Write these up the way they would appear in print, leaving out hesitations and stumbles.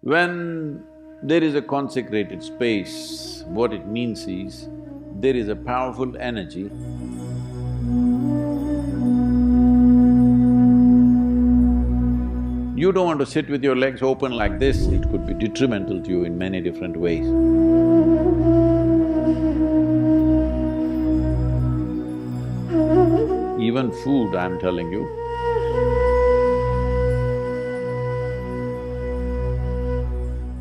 When there is a consecrated space, what it means is, there is a powerful energy. You don't want to sit with your legs open like this, it could be detrimental to you in many different ways. Even food, I'm telling you.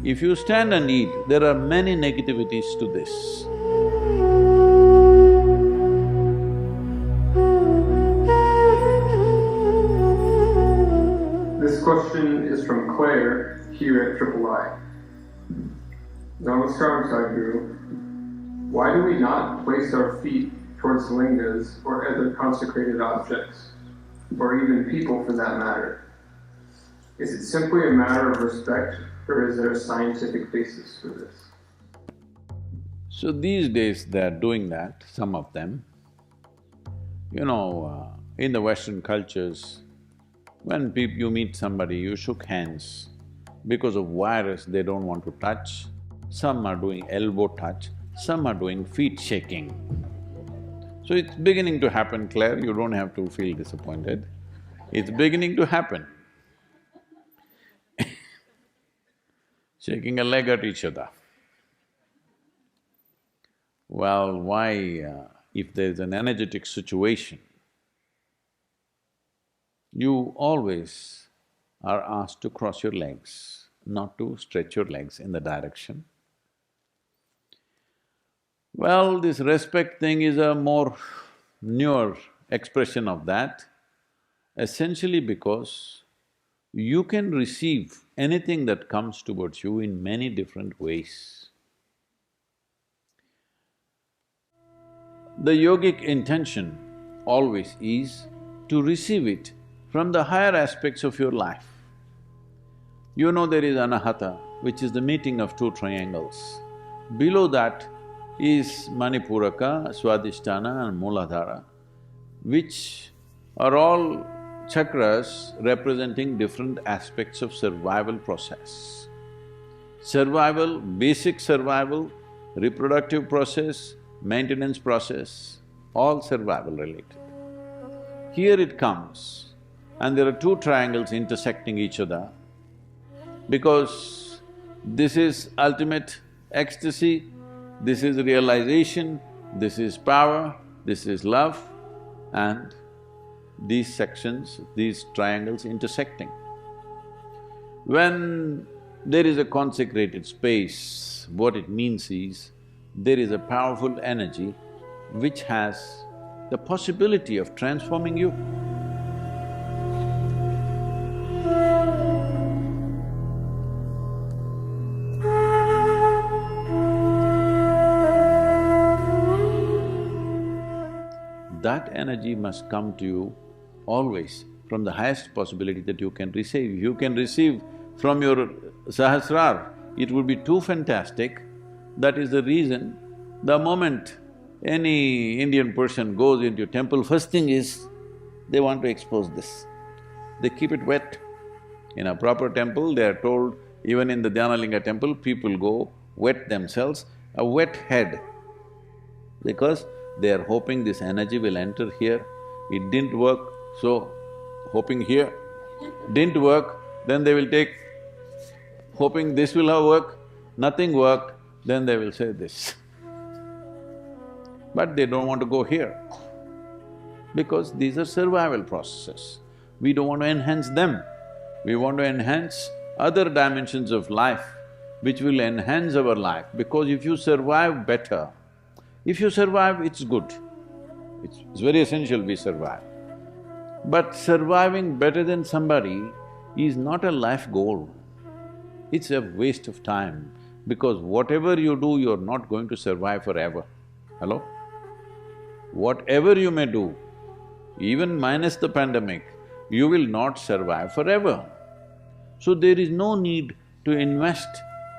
If you stand and eat, there are many negativities to this. This question is from Claire, here at III. Namaskar, Sadhguru. Why do we not place our feet towards lingas or other consecrated objects, or even people for that matter? Is it simply a matter of respect, or is there a scientific basis for this? So these days they're doing that, some of them. In the Western cultures, when you meet somebody, you shook hands. Because of virus, they don't want to touch. Some are doing elbow touch, some are doing feet shaking. So it's beginning to happen, Claire, you don't have to feel disappointed. It's beginning to happen. Shaking a leg at each other. Well, why, if there's an energetic situation, you always are asked to cross your legs, not to stretch your legs in the direction. Well, this respect thing is a more newer expression of that, essentially because you can receive anything that comes towards you in many different ways. The yogic intention always is to receive it from the higher aspects of your life. You know there is anahata, which is the meeting of two triangles. Below that is manipuraka, swadhisthana and muladhara, which are all chakras representing different aspects of survival process. Survival, basic survival, reproductive process, maintenance process, all survival related. Here it comes, and there are two triangles intersecting each other, because this is ultimate ecstasy, this is realization, this is power, this is love, and these sections, these triangles intersecting. When there is a consecrated space, what it means is, there is a powerful energy which has the possibility of transforming you. That energy must come to you always from the highest possibility that you can receive. You can receive from your sahasrar, it would be too fantastic. That is the reason, the moment any Indian person goes into a temple, first thing is, they want to expose this. They keep it wet. In a proper temple, they are told, even in the Dhyanalinga temple, people go wet themselves, a wet head, because they are hoping this energy will enter here. It didn't work, so hoping here. Didn't work, then they will take, hoping this will have worked, nothing worked, then they will say this. But they don't want to go here, because these are survival processes. We don't want to enhance them. We want to enhance other dimensions of life which will enhance our life, because if you survive better, if you survive, it's good. It's very essential we survive. But surviving better than somebody is not a life goal. It's a waste of time, because whatever you do, you're not going to survive forever. Hello? Whatever you may do, even minus the pandemic, you will not survive forever. So there is no need to invest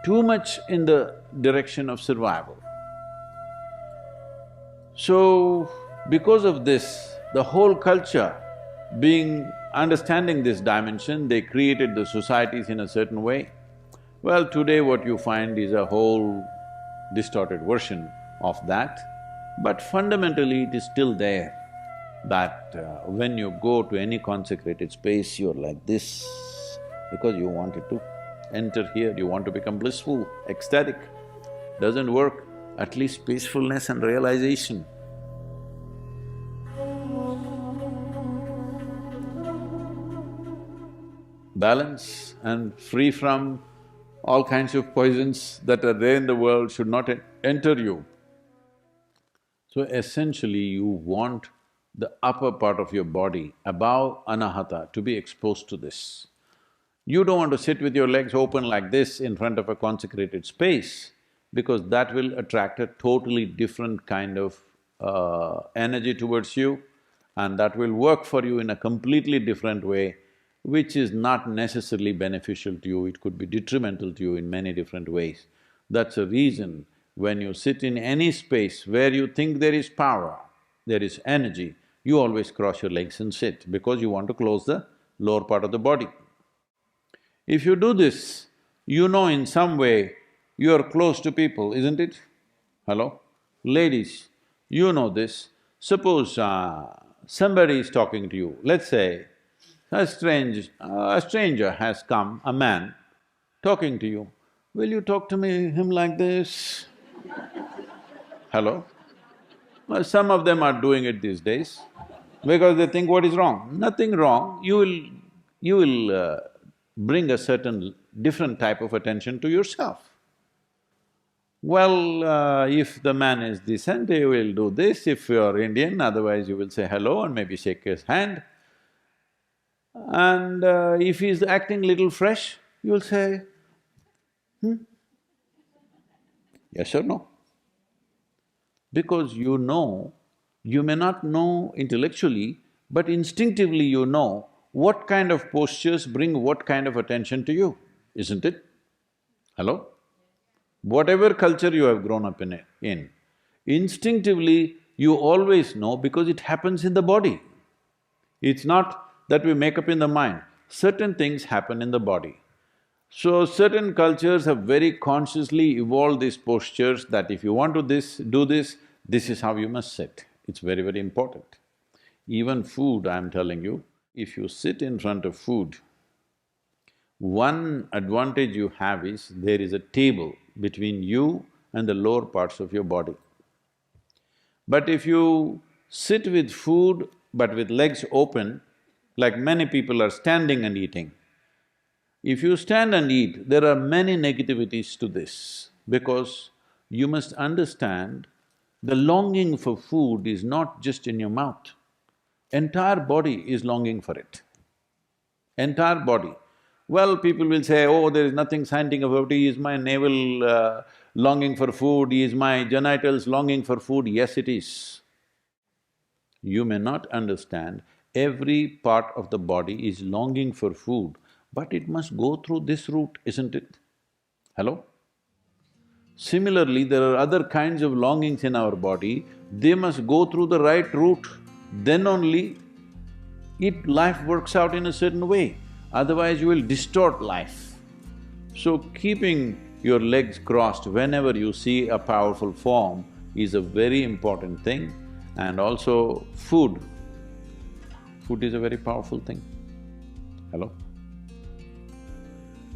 too much in the direction of survival. So, because of this, the whole culture understanding this dimension, they created the societies in a certain way. Well, today what you find is a whole distorted version of that, but fundamentally it is still there that when you go to any consecrated space, you're like this because you wanted to enter here, you want to become blissful, ecstatic. Doesn't work, at least peacefulness and realization. Balance and free from all kinds of poisons that are there in the world should not enter you. So essentially, you want the upper part of your body, above anahata, to be exposed to this. You don't want to sit with your legs open like this in front of a consecrated space, because that will attract a totally different kind of energy towards you, and that will work for you in a completely different way, which is not necessarily beneficial to you, it could be detrimental to you in many different ways. That's a reason when you sit in any space where you think there is power, there is energy, you always cross your legs and sit because you want to close the lower part of the body. If you do this, you know in some way you are close to people, isn't it? Hello? Ladies, you know this. Suppose somebody is talking to you, let's say a stranger has come, a man, talking to you. Will you talk to him like this? Hello? Well, some of them are doing it these days because they think what is wrong? Nothing wrong, you will bring a certain different type of attention to yourself. Well, if the man is decent, he will do this, if you are Indian, otherwise you will say hello and maybe shake his hand. And if he's acting little fresh, you'll say, yes or no? Because you know, you may not know intellectually, but instinctively you know what kind of postures bring what kind of attention to you, isn't it? Hello? Whatever culture you have grown up in, instinctively you always know because it happens in the body. It's not that we make up in the mind, certain things happen in the body. So certain cultures have very consciously evolved these postures that if you want to do this is how you must sit. It's very, very important. Even food, I'm telling you, if you sit in front of food, one advantage you have is there is a table between you and the lower parts of your body. But if you sit with food but with legs open, like many people are standing and eating, if you stand and eat, there are many negativities to this, because you must understand the longing for food is not just in your mouth, entire body is longing for it, entire body. Well, people will say, oh, there is nothing scientific about it, is my navel longing for food, is my genitals longing for food? Yes, it is. You may not understand, every part of the body is longing for food, but it must go through this route, isn't it? Hello? Similarly, there are other kinds of longings in our body, they must go through the right route, then only life works out in a certain way, otherwise you will distort life. So keeping your legs crossed whenever you see a powerful form is a very important thing, and also food. Food is a very powerful thing. Hello?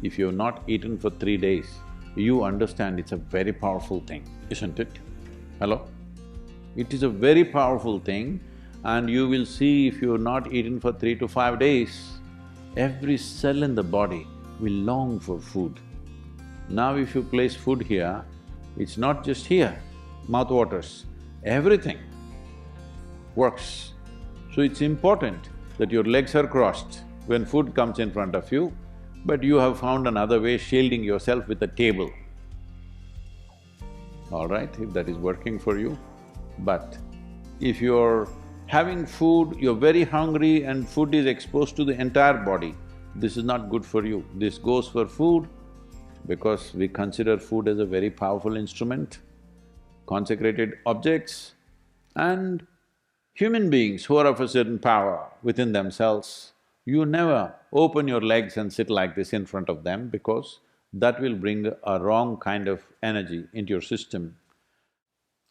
If you have not eaten for 3 days, you understand it's a very powerful thing, isn't it? Hello? It is a very powerful thing, and you will see if you have not eaten for 3 to 5 days, every cell in the body will long for food. Now if you place food here, it's not just here, mouth waters, everything works. So it's important that your legs are crossed when food comes in front of you, but you have found another way, shielding yourself with a table. All right, if that is working for you. But if you're having food, you're very hungry and food is exposed to the entire body, this is not good for you. This goes for food because we consider food as a very powerful instrument, consecrated objects, and human beings who are of a certain power within themselves, you never open your legs and sit like this in front of them because that will bring a wrong kind of energy into your system.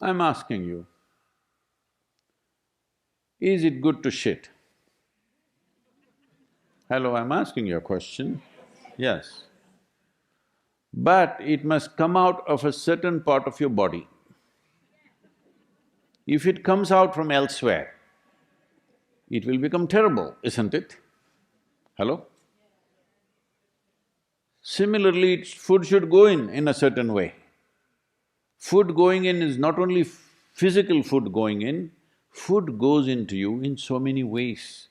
I'm asking you, is it good to shit? Hello, I'm asking you a question. Yes. But it must come out of a certain part of your body. If it comes out from elsewhere, it will become terrible, isn't it? Hello? Similarly, food should go in a certain way. Food going in is not only physical food going in, food goes into you in so many ways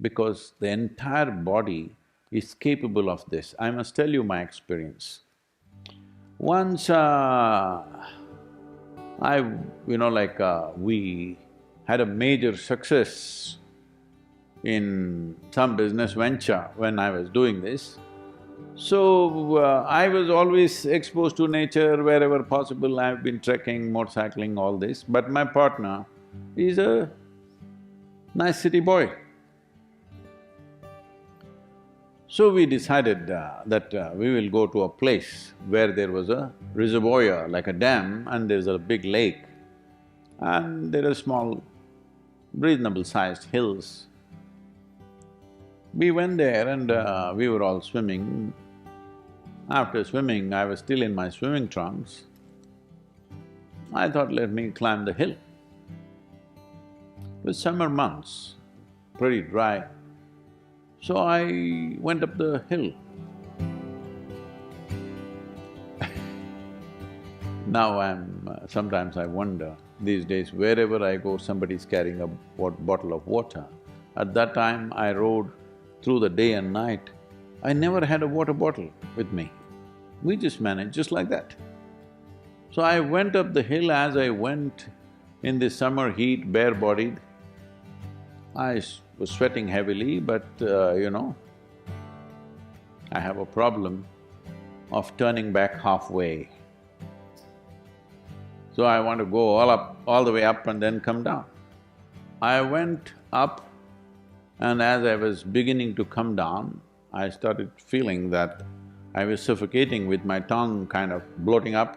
because the entire body is capable of this. I must tell you my experience. Once we had a major success in some business venture when I was doing this. So, I was always exposed to nature wherever possible. I've been trekking, motorcycling, all this, but my partner is a nice city boy. So we decided that we will go to a place where there was a reservoir, like a dam, and there's a big lake, and there are small, reasonable-sized hills. We went there and we were all swimming. After swimming, I was still in my swimming trunks. I thought, let me climb the hill. It was summer months, pretty dry. So I went up the hill. Now sometimes I wonder, these days wherever I go, somebody's carrying a bottle of water. At that time, I rode through the day and night. I never had a water bottle with me. We just managed just like that. So I went up the hill. As I went in the summer heat, bare-bodied, I was sweating heavily, but I have a problem of turning back halfway. So I want to go all the way up and then come down. I went up, and as I was beginning to come down, I started feeling that I was suffocating with my tongue kind of bloating up.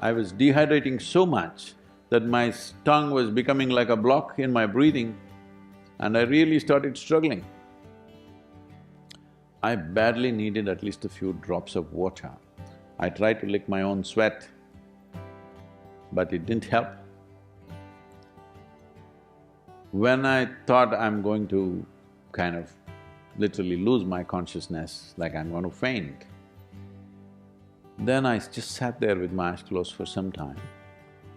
I was dehydrating so much that my tongue was becoming like a block in my breathing, and I really started struggling. I badly needed at least a few drops of water. I tried to lick my own sweat, but it didn't help. When I thought I'm going to kind of literally lose my consciousness, like I'm going to faint, then I just sat there with my eyes closed for some time.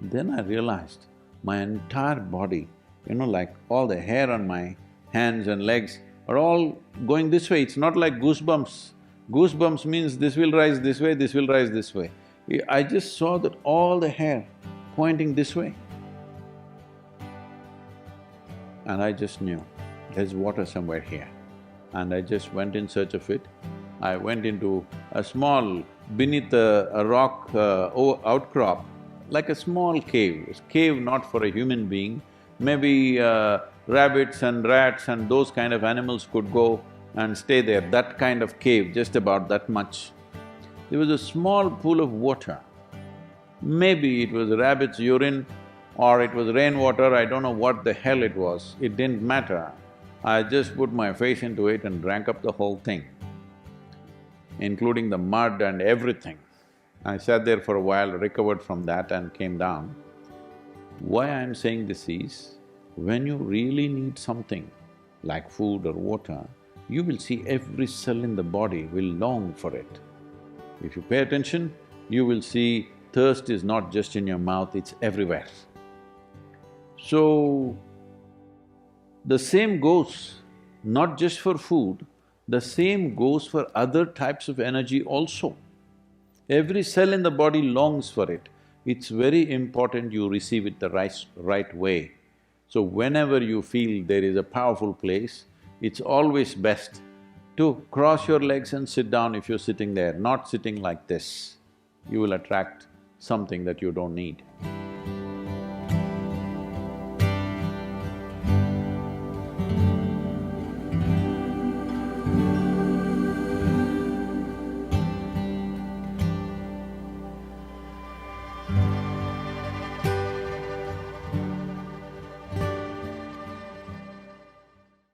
Then I realized my entire body, like all the hair on my hands and legs are all going this way. It's not like goosebumps. Goosebumps means this will rise this way, this will rise this way. I just saw that all the hair pointing this way. And I just knew, there's water somewhere here. And I just went in search of it. I went into a small, beneath a rock outcrop, like a small cave. A cave not for a human being, maybe rabbits and rats and those kind of animals could go and stay there, that kind of cave, just about that much. There was a small pool of water. Maybe it was rabbit's urine or it was rainwater, I don't know what the hell it was, it didn't matter. I just put my face into it and drank up the whole thing, including the mud and everything. I sat there for a while, recovered from that and came down. Why I'm saying this is, when you really need something like food or water, you will see every cell in the body will long for it. If you pay attention, you will see thirst is not just in your mouth, it's everywhere. So, the same goes not just for food, the same goes for other types of energy also. Every cell in the body longs for it. It's very important you receive it the right way. So whenever you feel there is a powerful place, it's always best to cross your legs and sit down if you're sitting there, not sitting like this. You will attract something that you don't need.